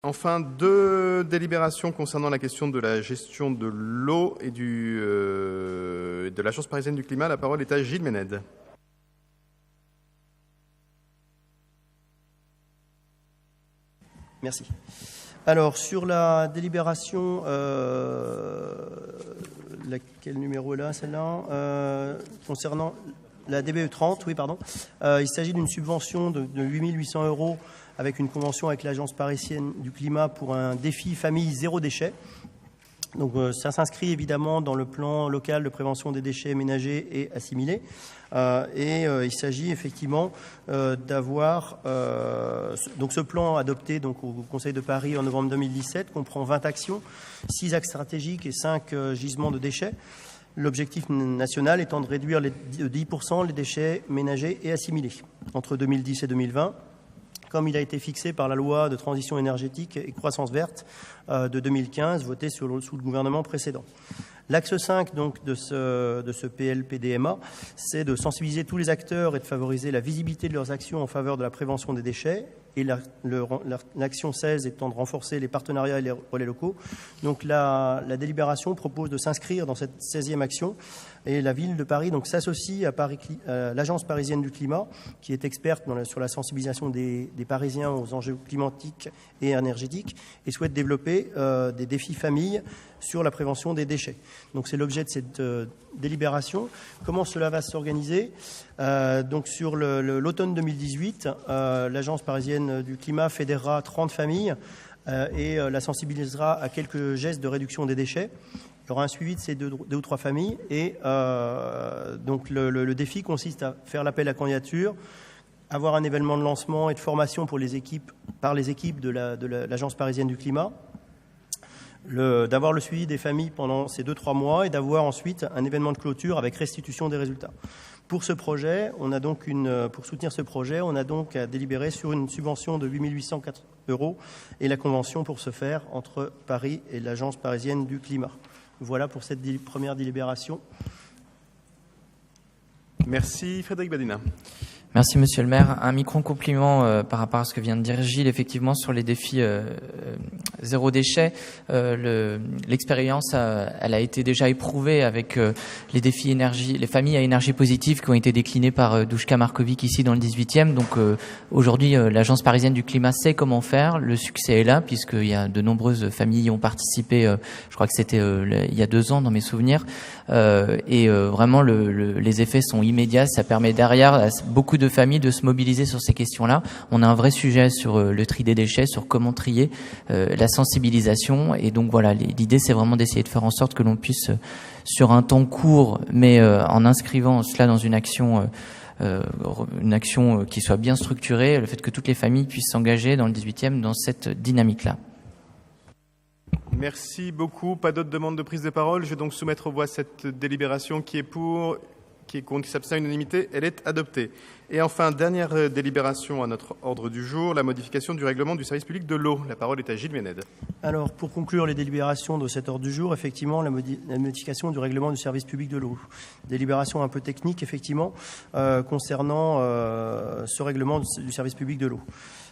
Enfin, 2 délibérations concernant la question de la gestion de l'eau et de l'Agence parisienne du climat. La parole est à Gilles Ménède. Merci. Alors, sur la délibération, quel numéro est là, celle-là concernant la DBE 30, oui, pardon. Il s'agit d'une subvention de 8 800 € avec une convention avec l'Agence parisienne du climat pour un défi famille zéro déchet. Donc ça s'inscrit évidemment dans le plan local de prévention des déchets ménagers et assimilés. Il s'agit effectivement d'avoir donc ce plan adopté donc au Conseil de Paris en novembre 2017 comprend 20 actions, 6 axes stratégiques et 5 gisements de déchets. L'objectif national étant de réduire de 10% les déchets ménagers et assimilés entre 2010 et 2020. Comme il a été fixé par la loi de transition énergétique et croissance verte de 2015, votée sous le gouvernement précédent. L'axe 5 donc, de ce PLPDMA, c'est de sensibiliser tous les acteurs et de favoriser la visibilité de leurs actions en faveur de la prévention des déchets. Et l'action 16 étant de renforcer les partenariats et les relais locaux. Donc la délibération propose de s'inscrire dans cette 16e action. Et la ville de Paris donc s'associe à l'Agence parisienne du climat, qui est experte sur la sensibilisation des Parisiens aux enjeux climatiques et énergétiques, et souhaite développer des défis familles sur la prévention des déchets. Donc c'est l'objet de cette délibération. Comment cela va s'organiser ? Donc sur l'automne 2018, l'Agence parisienne du climat fédérera 30 familles et la sensibilisera à quelques gestes de réduction des déchets. Il y aura un suivi de ces deux ou trois familles et donc le défi consiste à faire l'appel à candidature, avoir un événement de lancement et de formation par les équipes de l'Agence parisienne du climat, d'avoir le suivi des familles pendant ces 2-3 mois et d'avoir ensuite un événement de clôture avec restitution des résultats. Pour ce projet, pour soutenir ce projet, on a donc à délibérer sur une subvention de 8 804 € et la convention pour ce faire entre Paris et l'Agence parisienne du climat. Voilà pour cette première délibération. Merci Frédéric Badina. Merci Monsieur le maire. Un micro-compliment par rapport à ce que vient de dire Gilles, effectivement sur les défis zéro déchet. L'expérience, elle a été déjà éprouvée avec les défis énergie, les familles à énergie positive qui ont été déclinées par Douchka Markovic ici dans le 18e. Donc aujourd'hui, l'Agence parisienne du climat sait comment faire. Le succès est là puisqu'il y a de nombreuses familles qui ont participé. Je crois que c'était il y a 2 ans dans mes souvenirs. Vraiment, les effets sont immédiats. Ça permet derrière à beaucoup de familles de se mobiliser sur ces questions-là. On a un vrai sujet sur le tri des déchets, sur comment trier, la sensibilisation. Et donc voilà, l'idée c'est vraiment d'essayer de faire en sorte que l'on puisse, sur un temps court, mais en inscrivant cela dans une action qui soit bien structurée, le fait que toutes les familles puissent s'engager dans le 18e dans cette dynamique-là. Merci beaucoup. Pas d'autres demandes de prise de parole. Je vais donc soumettre aux voix cette délibération qui est pour, qui est contre, qui s'abstient à l'unanimité. Elle est adoptée. Et enfin, dernière délibération à notre ordre du jour, la modification du règlement du service public de l'eau. La parole est à Gilles Ménède. Alors, pour conclure les délibérations de cet ordre du jour, effectivement, la modification du règlement du service public de l'eau. Délibération un peu technique, effectivement, concernant ce règlement du service public de l'eau.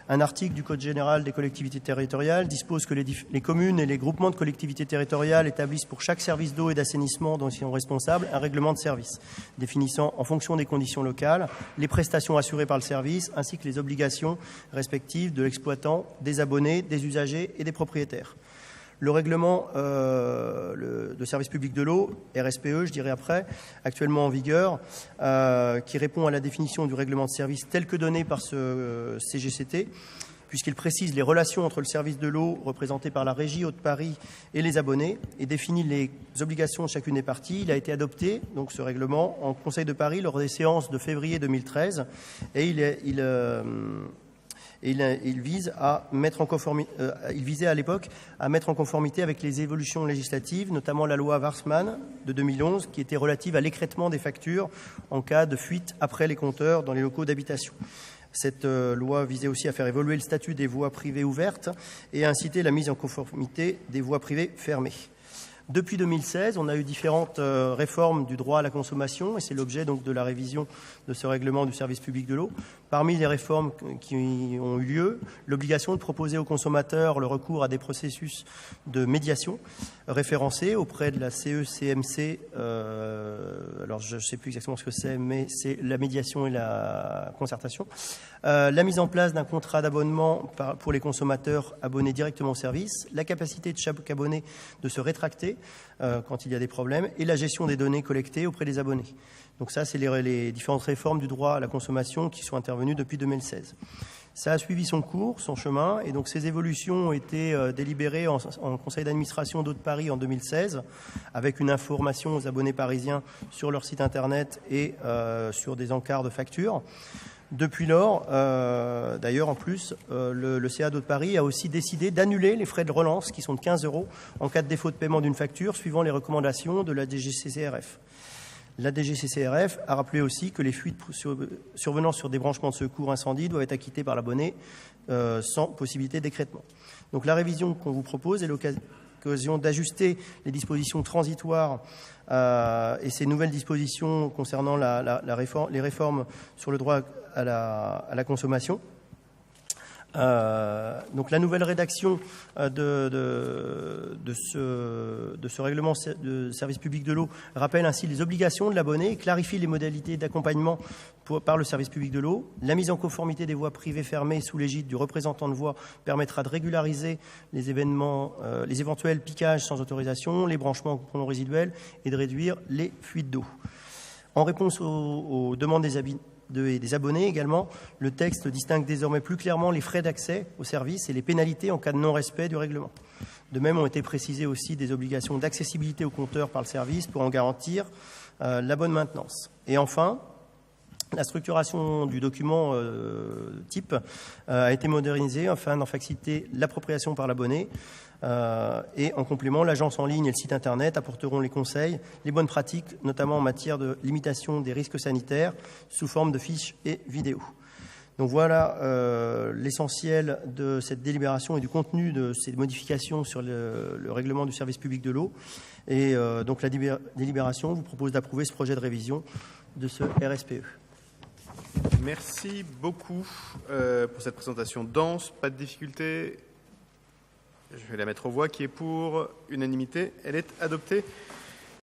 Un article du Code général des collectivités territoriales dispose que les communes et les groupements de collectivités territoriales établissent pour chaque service d'eau et d'assainissement dont ils sont responsables un règlement de service, définissant en fonction des conditions locales les prestations assurées par le service ainsi que les obligations respectives de l'exploitant, des abonnés, des usagers et des propriétaires. Le règlement de service public de l'eau, RSPE, je dirais après, actuellement en vigueur, qui répond à la définition du règlement de service tel que donné par ce CGCT, puisqu'il précise les relations entre le service de l'eau représenté par la Régie Hauts-de-Paris et les abonnés et définit les obligations de chacune des parties. Il a été adopté, donc ce règlement, en Conseil de Paris lors des séances de février 2013 et il visait à l'époque à mettre en conformité avec les évolutions législatives, notamment la loi Warsmann de 2011, qui était relative à l'écrêtement des factures en cas de fuite après les compteurs dans les locaux d'habitation. Cette loi visait aussi à faire évoluer le statut des voies privées ouvertes et à inciter la mise en conformité des voies privées fermées. Depuis 2016, on a eu différentes réformes du droit à la consommation et c'est l'objet donc de la révision de ce règlement du service public de l'eau. Parmi les réformes qui ont eu lieu, l'obligation de proposer aux consommateurs le recours à des processus de médiation référencés auprès de la CECMC. Alors je ne sais plus exactement ce que c'est, mais c'est la médiation et la concertation. La mise en place d'un contrat d'abonnement pour les consommateurs abonnés directement au service, la capacité de chaque abonné de se rétracter quand il y a des problèmes, et la gestion des données collectées auprès des abonnés. Donc ça, c'est les différentes réformes du droit à la consommation qui sont intervenues depuis 2016. Ça a suivi son cours, son chemin, et donc ces évolutions ont été délibérées en conseil d'administration d'Eau de Paris en 2016, avec une information aux abonnés parisiens sur leur site internet et sur des encarts de factures. Depuis lors, d'ailleurs, en plus, le CA d'Eau de Paris a aussi décidé d'annuler les frais de relance, qui sont de 15 € en cas de défaut de paiement d'une facture, suivant les recommandations de la DGCCRF. La DGCCRF a rappelé aussi que les fuites survenant sur des branchements de secours incendie doivent être acquittées par l'abonné sans possibilité d'écrêtement. Donc la révision qu'on vous propose est l'occasion d'ajuster les dispositions transitoires et ces nouvelles dispositions concernant les réformes sur le droit à la consommation. Donc la nouvelle rédaction de ce règlement de service public de l'eau rappelle ainsi les obligations de l'abonné et clarifie les modalités d'accompagnement par le service public de l'eau. La mise en conformité des voies privées fermées sous l'égide du représentant de voie permettra de régulariser les éventuels piquages sans autorisation, les branchements non résiduels et de réduire les fuites d'eau. En réponse aux demandes des abonnés également, le texte distingue désormais plus clairement les frais d'accès au service et les pénalités en cas de non-respect du règlement. De même, ont été précisées aussi des obligations d'accessibilité au compteur par le service pour en garantir la bonne maintenance. Et enfin, la structuration du document type a été modernisée afin d'en faciliter l'appropriation par l'abonné. Et en complément, l'agence en ligne et le site internet apporteront les conseils, les bonnes pratiques, notamment en matière de limitation des risques sanitaires, sous forme de fiches et vidéos. Donc voilà l'essentiel de cette délibération et du contenu de ces modifications sur le règlement du service public de l'eau. Et donc la délibération vous propose d'approuver ce projet de révision de ce RSPE. Merci beaucoup pour cette présentation dense. Pas de difficulté. Je vais la mettre aux voix. Qui est pour? Unanimité. Elle est adoptée.